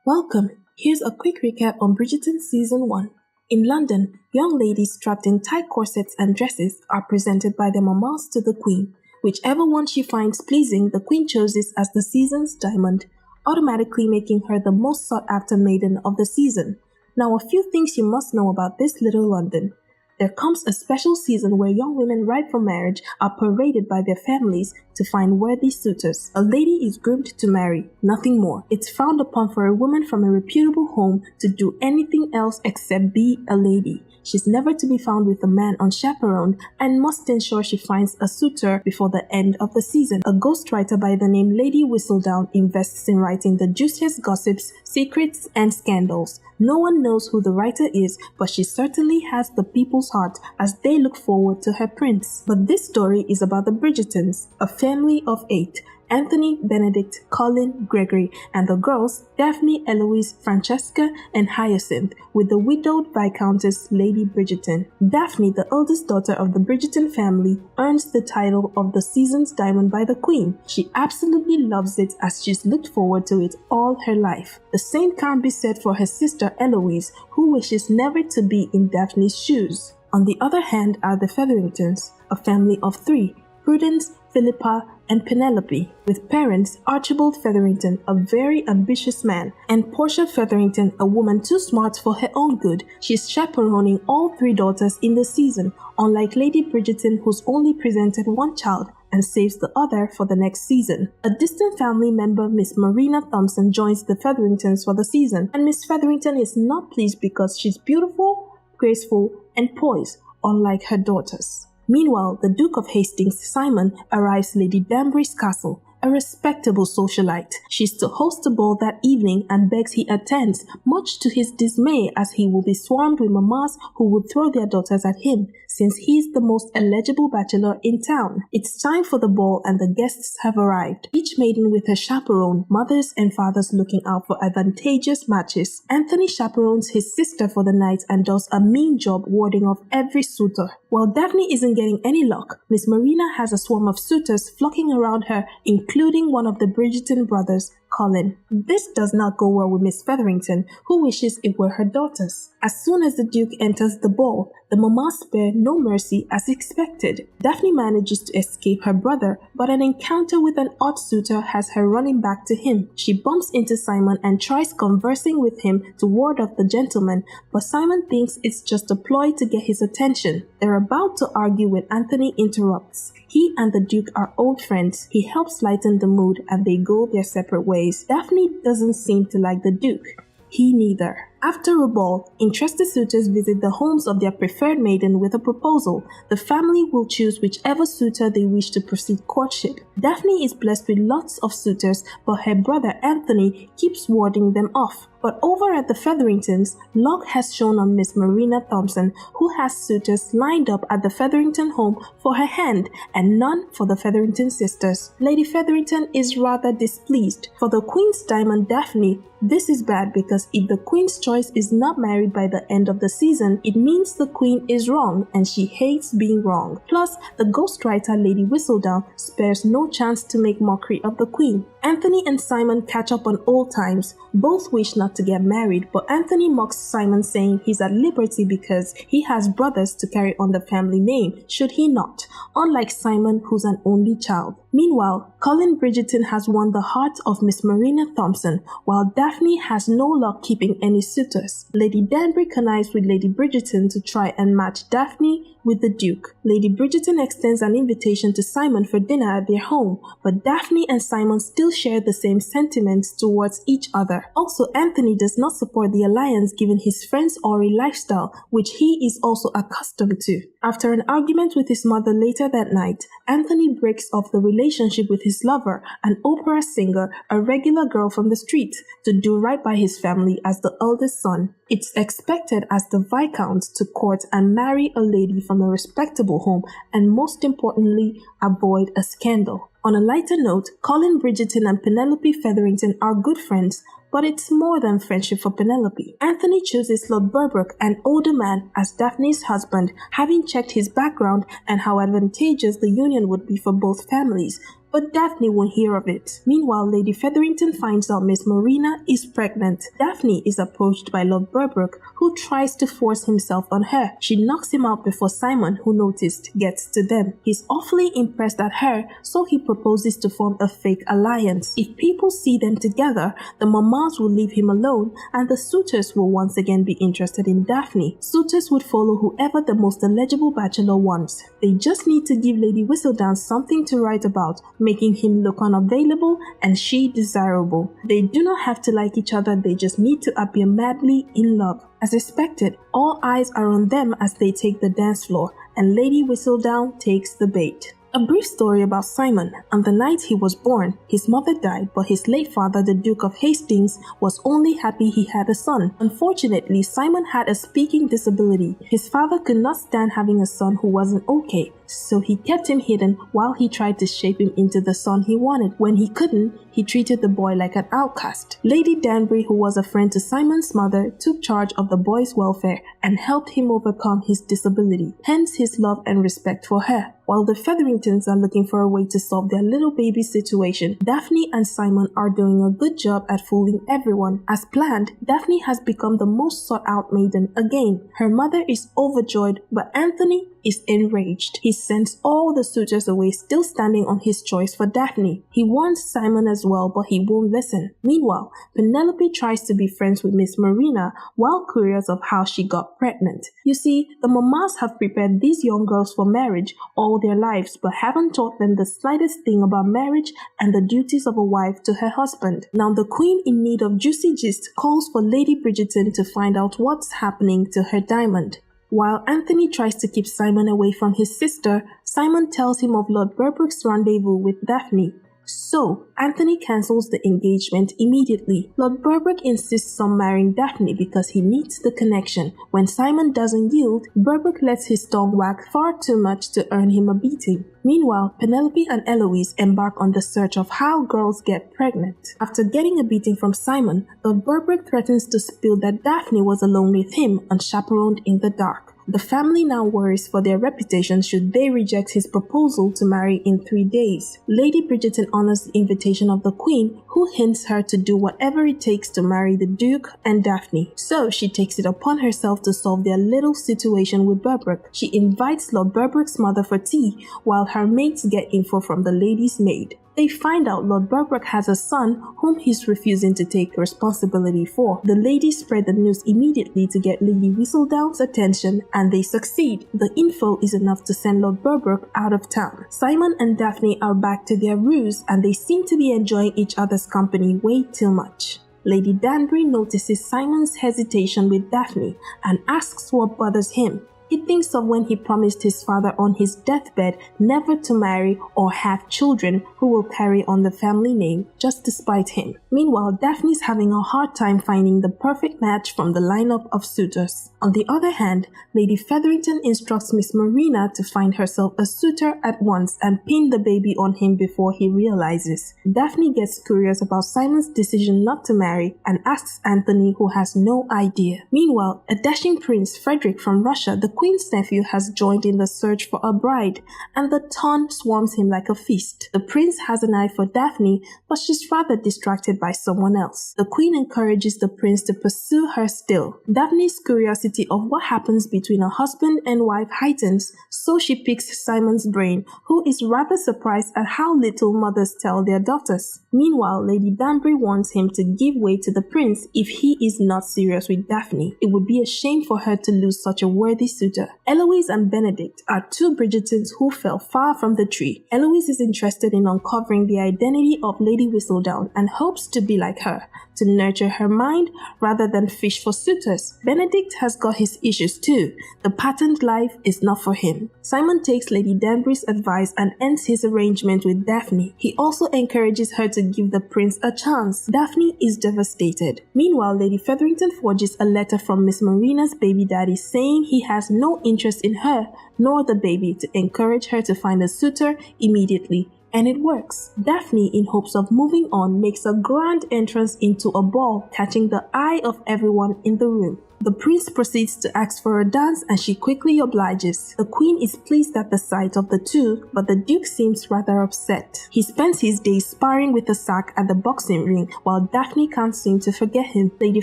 Welcome. Here's a quick recap on Bridgerton Season 1. In London, young ladies trapped in tight corsets and dresses are presented by their mamas to the Queen. Whichever one she finds pleasing, the Queen chooses as the season's diamond, automatically making her the most sought-after maiden of the season. Now, a few things you must know about this little London. There comes a special season where young women ripe for marriage are paraded by their families to find worthy suitors. A lady is groomed to marry, nothing more. It's frowned upon for a woman from a reputable home to do anything else except be a lady. She's never to be found with a man unchaperoned and must ensure she finds a suitor before the end of the season. A ghostwriter by the name Lady Whistledown invests in writing the juiciest gossips, secrets, and scandals. No one knows who the writer is, but she certainly has the people's heart as they look forward to her prince. But this story is about the Bridgertons, a family of 8. Anthony, Benedict, Colin, Gregory, and the girls, Daphne, Eloise, Francesca, and Hyacinth, with the widowed Viscountess Lady Bridgerton. Daphne, the eldest daughter of the Bridgerton family, earns the title of the season's diamond by the Queen. She absolutely loves it as she's looked forward to it all her life. The same can't be said for her sister Eloise, who wishes never to be in Daphne's shoes. On the other hand are the Featheringtons, a family of 3, Prudence, Philippa, and Penelope, with parents Archibald Featherington, a very ambitious man, and Portia Featherington, a woman too smart for her own good. She's chaperoning all 3 daughters in the season, unlike Lady Bridgerton, who's only presented 1 child and saves the other for the next season. A distant family member, Miss Marina Thompson, joins the Featheringtons for the season, and Miss Featherington is not pleased because she's beautiful, graceful, and poised, unlike her daughters. Meanwhile, the Duke of Hastings, Simon, arrives at Lady Danbury's castle, a respectable socialite. She's to host a ball that evening and begs he attends, much to his dismay as he will be swarmed with mamas who would throw their daughters at him, since he's the most eligible bachelor in town. It's time for the ball and the guests have arrived, each maiden with her chaperone, mothers and fathers looking out for advantageous matches. Anthony chaperones his sister for the night and does a mean job warding off every suitor. While Daphne isn't getting any luck, Miss Marina has a swarm of suitors flocking around her, including one of the Bridgerton brothers, Colin. This does not go well with Miss Featherington, who wishes it were her daughters. As soon as the Duke enters the ball, the mamas spare no mercy as expected. Daphne manages to escape her brother, but an encounter with an odd suitor has her running back to him. She bumps into Simon and tries conversing with him to ward off the gentleman, but Simon thinks it's just a ploy to get his attention. They're about to argue when Anthony interrupts. He and the Duke are old friends. He helps lighten the mood and they go their separate ways. Daphne doesn't seem to like the Duke. He neither. After a ball, interested suitors visit the homes of their preferred maiden with a proposal. The family will choose whichever suitor they wish to proceed courtship. Daphne is blessed with lots of suitors, but her brother Anthony keeps warding them off. But over at the Featheringtons, luck has shown on Miss Marina Thompson, who has suitors lined up at the Featherington home for her hand, and none for the Featherington sisters. Lady Featherington is rather displeased. For the Queen's diamond Daphne, this is bad because if the Queen's choice is not married by the end of the season, it means the Queen is wrong and she hates being wrong. Plus, the ghostwriter Lady Whistledown spares no chance to make mockery of the Queen. Anthony and Simon catch up on old times. Both wish not to get married, but Anthony mocks Simon, saying he's at liberty because he has brothers to carry on the family name, should he not, unlike Simon, who's an only child. Meanwhile, Colin Bridgerton has won the heart of Miss Marina Thompson, while Daphne has no luck keeping any suitors. Lady Danbury connives with Lady Bridgerton to try and match Daphne with the Duke. Lady Bridgerton extends an invitation to Simon for dinner at their home, but Daphne and Simon still share the same sentiments towards each other. Also, Anthony does not support the alliance given his friend's Ori lifestyle, which he is also accustomed to. After an argument with his mother later that night, Anthony breaks off the relationship with his lover, an opera singer, a regular girl from the street, to do right by his family as the eldest son. It's expected as the Viscount to court and marry a lady from a respectable home and, most importantly, avoid a scandal. On a lighter note, Colin Bridgerton and Penelope Featherington are good friends, but it's more than friendship for Penelope. Anthony chooses Lord Berbrook, an older man, as Daphne's husband, having checked his background and how advantageous the union would be for both families. but Daphne won't hear of it. Meanwhile, Lady Featherington finds out Miss Marina is pregnant. Daphne is approached by Lord Berbrooke, who tries to force himself on her. She knocks him out before Simon, who noticed, gets to them. He's awfully impressed at her, so he proposes to form a fake alliance. If people see them together, the mamas will leave him alone, and the suitors will once again be interested in Daphne. Suitors would follow whoever the most eligible bachelor wants. They just need to give Lady Whistledown something to write about, making him look unavailable and she desirable. They do not have to like each other, they just need to appear madly in love. As expected, all eyes are on them as they take the dance floor, and Lady Whistledown takes the bait. A brief story about Simon. On the night he was born, his mother died, but his late father, the Duke of Hastings, was only happy he had a son. Unfortunately, Simon had a speaking disability. His father could not stand having a son who wasn't okay, so he kept him hidden while he tried to shape him into the son he wanted. When he couldn't, he treated the boy like an outcast. Lady Danbury, who was a friend to Simon's mother, took charge of the boy's welfare and helped him overcome his disability, hence his love and respect for her. While the Featheringtons are looking for a way to solve their little baby situation, Daphne and Simon are doing a good job at fooling everyone. As planned, Daphne has become the most sought-out maiden again. Her mother is overjoyed, but Anthony is enraged. He sends all the suitors away, still standing on his choice for Daphne. He wants Simon as well, but he won't listen. Meanwhile, Penelope tries to be friends with Miss Marina while curious of how she got pregnant. You see, the mamas have prepared these young girls for marriage all their lives, but haven't taught them the slightest thing about marriage and the duties of a wife to her husband. Now the queen, in need of juicy gist, calls for Lady Bridgerton to find out what's happening to her diamond. While Anthony tries to keep Simon away from his sister, Simon tells him of Lord Berbrooke's rendezvous with Daphne. So, Anthony cancels the engagement immediately. Lord Berbrooke insists on marrying Daphne because he needs the connection. When Simon doesn't yield, Berbrooke lets his tongue wag far too much to earn him a beating. Meanwhile, Penelope and Eloise embark on the search of how girls get pregnant. After getting a beating from Simon, Lord Berbrooke threatens to spill that Daphne was alone with him, unchaperoned in the dark. The family now worries for their reputation should they reject his proposal to marry in 3 days. Lady Bridgerton honors the invitation of the Queen, who hints her to do whatever it takes to marry the Duke and Daphne. So she takes it upon herself to solve their little situation with Berbrooke. She invites Lord Berbrooke's mother for tea, while her mates get info from the lady's maid. They find out Lord Berbrooke has a son whom he's refusing to take responsibility for. The ladies spread the news immediately to get Lady Whistledown's attention, and they succeed. The info is enough to send Lord Berbrooke out of town. Simon and Daphne are back to their ruse, and they seem to be enjoying each other's company way too much. Lady Danbury notices Simon's hesitation with Daphne and asks what bothers him. He thinks of when he promised his father on his deathbed never to marry or have children who will carry on the family name just to spite him. Meanwhile, Daphne's having a hard time finding the perfect match from the lineup of suitors. On the other hand, Lady Featherington instructs Miss Marina to find herself a suitor at once and pin the baby on him before he realizes. Daphne gets curious about Simon's decision not to marry and asks Anthony, who has no idea. Meanwhile, a dashing prince, Frederick from Russia, the Queen's nephew, has joined in the search for a bride, and the town swarms him like a feast. The prince has an eye for Daphne, but she's rather distracted by someone else. The Queen encourages the prince to pursue her still. Daphne's curiosity of what happens between a husband and wife heightens, so she picks Simon's brain, who is rather surprised at how little mothers tell their daughters. Meanwhile, Lady Danbury wants him to give way to the prince if he is not serious with Daphne. It would be a shame for her to lose such a worthy suitor. Eloise and Benedict are two Bridgertons who fell far from the tree. Eloise is interested in uncovering the identity of Lady Whistledown and hopes to be like her, to nurture her mind rather than fish for suitors. Benedict has got his issues too. The patterned life is not for him. Simon takes Lady Danbury's advice and ends his arrangement with Daphne. He also encourages her to give the prince a chance. Daphne is devastated. Meanwhile, Lady Featherington forges a letter from Miss Marina's baby daddy saying he has no interest in her nor the baby, to encourage her to find a suitor immediately. And it works. Daphne, in hopes of moving on, makes a grand entrance into a ball, catching the eye of everyone in the room. The prince proceeds to ask for a dance and she quickly obliges. The queen is pleased at the sight of the two, but the duke seems rather upset. He spends his days sparring with the sack at the boxing ring, while Daphne can't seem to forget him. Lady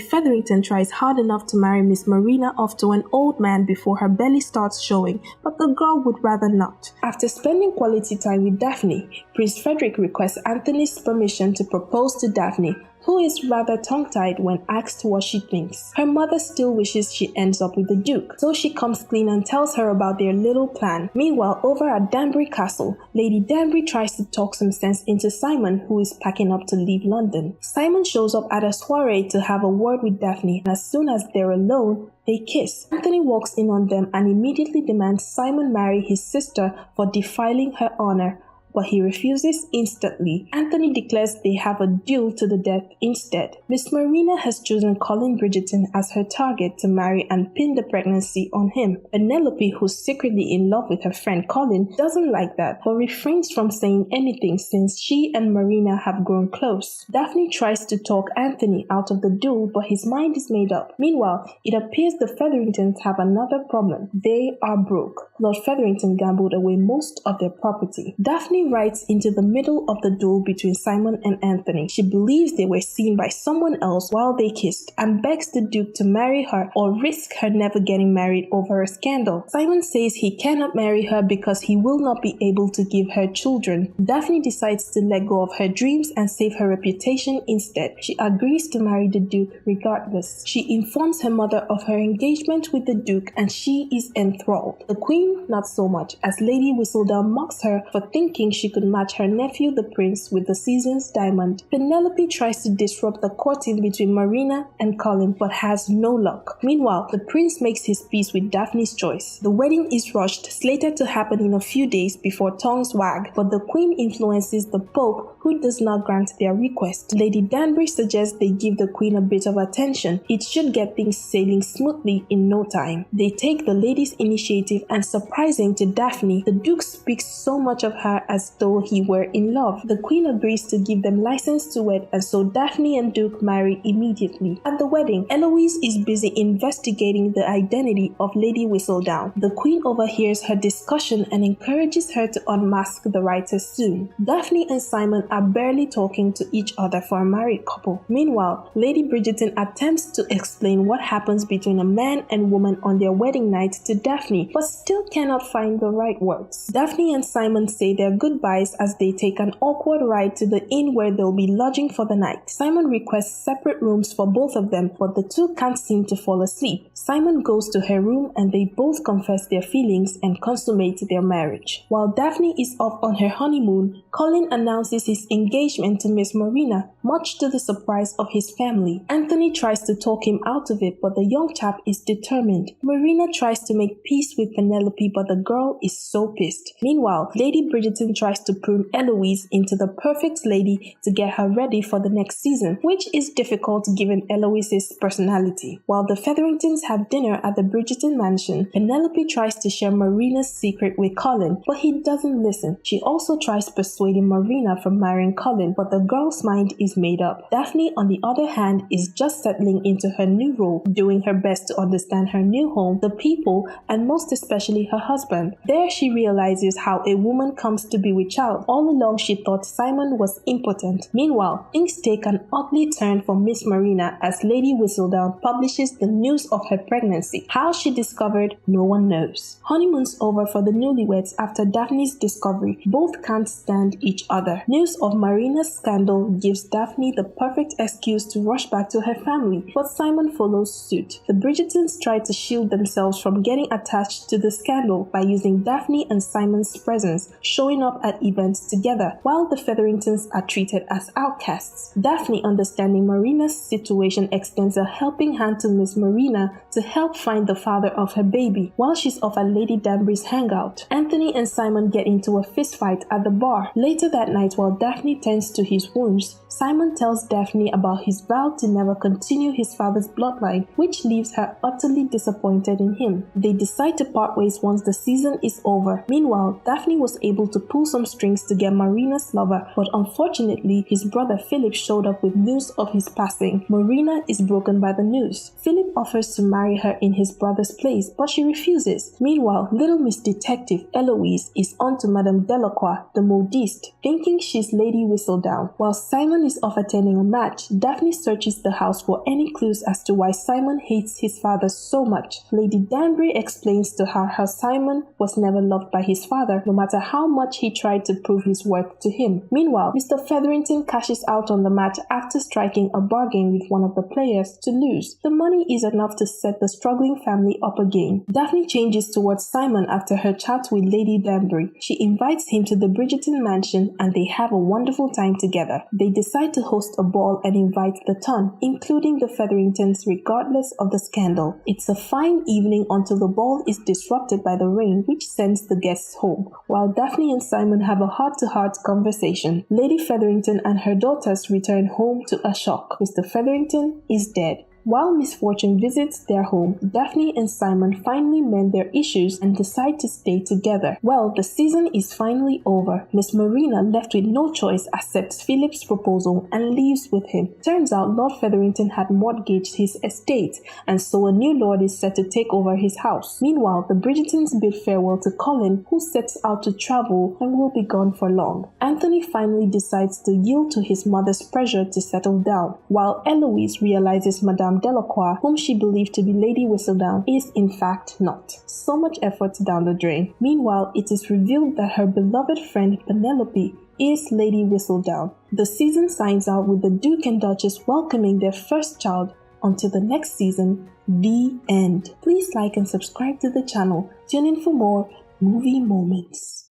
Featherington tries hard enough to marry Miss Marina off to an old man before her belly starts showing, but the girl would rather not. After spending quality time with Daphne, Prince Frederick requests Anthony's permission to propose to Daphne, who is rather tongue-tied when asked what she thinks. Her mother still wishes she ends up with the Duke, so she comes clean and tells her about their little plan. Meanwhile, over at Danbury Castle, Lady Danbury tries to talk some sense into Simon, who is packing up to leave London. Simon shows up at a soiree to have a word with Daphne, and as soon as they're alone, they kiss. Anthony walks in on them and immediately demands Simon marry his sister for defiling her honor, but he refuses instantly. Anthony declares they have a duel to the death instead. Miss Marina has chosen Colin Bridgerton as her target to marry and pin the pregnancy on him. Penelope, who's secretly in love with her friend Colin, doesn't like that, but refrains from saying anything since she and Marina have grown close. Daphne tries to talk Anthony out of the duel, but his mind is made up. Meanwhile, it appears the Featheringtons have another problem. They are broke. Lord Featherington gambled away most of their property. Daphne rides into the middle of the duel between Simon and Anthony. She believes they were seen by someone else while they kissed and begs the Duke to marry her or risk her never getting married over a scandal. Simon says he cannot marry her because he will not be able to give her children. Daphne decides to let go of her dreams and save her reputation instead. She agrees to marry the Duke regardless. She informs her mother of her engagement with the Duke and she is enthralled. The Queen, not so much, as Lady Whistledown mocks her for thinking she could match her nephew the prince with the season's diamond. Penelope tries to disrupt the courting between Marina and Colin but has no luck. Meanwhile, the prince makes his peace with Daphne's choice. The wedding is rushed, slated to happen in a few days before tongues wag, but the Queen influences the Pope, who does not grant their request. Lady Danbury suggests they give the Queen a bit of attention. It should get things sailing smoothly in no time. They take the lady's initiative and, surprising to Daphne, the Duke speaks so much of her as though he were in love. The Queen agrees to give them license to wed, and so Daphne and Duke marry immediately. At the wedding, Eloise is busy investigating the identity of Lady Whistledown. The Queen overhears her discussion and encourages her to unmask the writer soon. Daphne and Simon are barely talking to each other for a married couple. Meanwhile, Lady Bridgerton attempts to explain what happens between a man and woman on their wedding night to Daphne, but still cannot find the right words. Daphne and Simon say their goodbyes as they take an awkward ride to the inn where they'll be lodging for the night. Simon requests separate rooms for both of them, but the two can't seem to fall asleep. Simon goes to her room and they both confess their feelings and consummate their marriage. While Daphne is off on her honeymoon, Colin announces his engagement to Miss Marina, much to the surprise of his family. Anthony tries to talk him out of it, but the young chap is determined. Marina tries to make peace with Penelope, but the girl is so pissed. Meanwhile, Lady Bridgerton tries to prune Eloise into the perfect lady to get her ready for the next season, which is difficult given Eloise's personality. While the Featheringtons have dinner at the Bridgerton mansion, Penelope tries to share Marina's secret with Colin, but he doesn't listen. She also tries persuading Marina from marrying Colin, but the girl's mind is made up. Daphne, on the other hand, is just settling into her new role, doing her best to understand her new home, the people, and most especially her husband. There she realizes how a woman comes to be with child. All along she thought Simon was impotent. Meanwhile, things take an ugly turn for Miss Marina as Lady Whistledown publishes the news of her pregnancy. How she discovered, no one knows. Honeymoon's over for the newlyweds after Daphne's discovery. Both can't stand each other. News of Marina's scandal gives Daphne the perfect excuse to rush back to her family, but Simon follows suit. The Bridgertons try to shield themselves from getting attached to the scandal by using Daphne and Simon's presence, showing up at events together, while the Featheringtons are treated as outcasts. Daphne, understanding Marina's situation, extends a helping hand to Miss Marina to help find the father of her baby, while she's off at Lady Danbury's hangout. Anthony and Simon get into a fistfight at the bar. Later that night, while Daphne tends to his wounds, Simon tells Daphne about his vow to never continue his father's bloodline, which leaves her utterly disappointed in him. They decide to part ways once the season is over. Meanwhile, Daphne was able to pull pull some strings to get Marina's lover, but unfortunately, his brother Philip showed up with news of his passing. Marina is broken by the news. Philip offers to marry her in his brother's place, but she refuses. Meanwhile, little Miss Detective Eloise is on to Madame Delacroix, the modiste, thinking she's Lady Whistledown. While Simon is off attending a match, Daphne searches the house for any clues as to why Simon hates his father so much. Lady Danbury explains to her how Simon was never loved by his father, no matter how much he tried to prove his worth to him. Meanwhile, Mr. Featherington cashes out on the match after striking a bargain with one of the players to lose. The money is enough to set the struggling family up again. Daphne changes towards Simon after her chat with Lady Danbury. She invites him to the Bridgerton mansion and they have a wonderful time together. They decide to host a ball and invite the ton, including the Featheringtons, regardless of the scandal. It's a fine evening until the ball is disrupted by the rain, which sends the guests home. While Daphne and Simon have a heart-to-heart conversation, Lady Featherington and her daughters return home to a shock. Mr. Featherington is dead. While misfortune visits their home, Daphne and Simon finally mend their issues and decide to stay together. Well, the season is finally over. Miss Marina, left with no choice, accepts Philip's proposal and leaves with him. Turns out Lord Featherington had mortgaged his estate, and so a new lord is set to take over his house. Meanwhile, the Bridgertons bid farewell to Colin, who sets out to travel and will be gone for long. Anthony finally decides to yield to his mother's pressure to settle down, while Eloise realizes Madame Delacroix, whom she believed to be Lady Whistledown, is in fact not. So much effort down the drain. Meanwhile, it is revealed that her beloved friend Penelope is Lady Whistledown. The season signs out with the Duke and Duchess welcoming their first child. Until the next season, the end. Please like and subscribe to the channel. Tune in for more movie moments.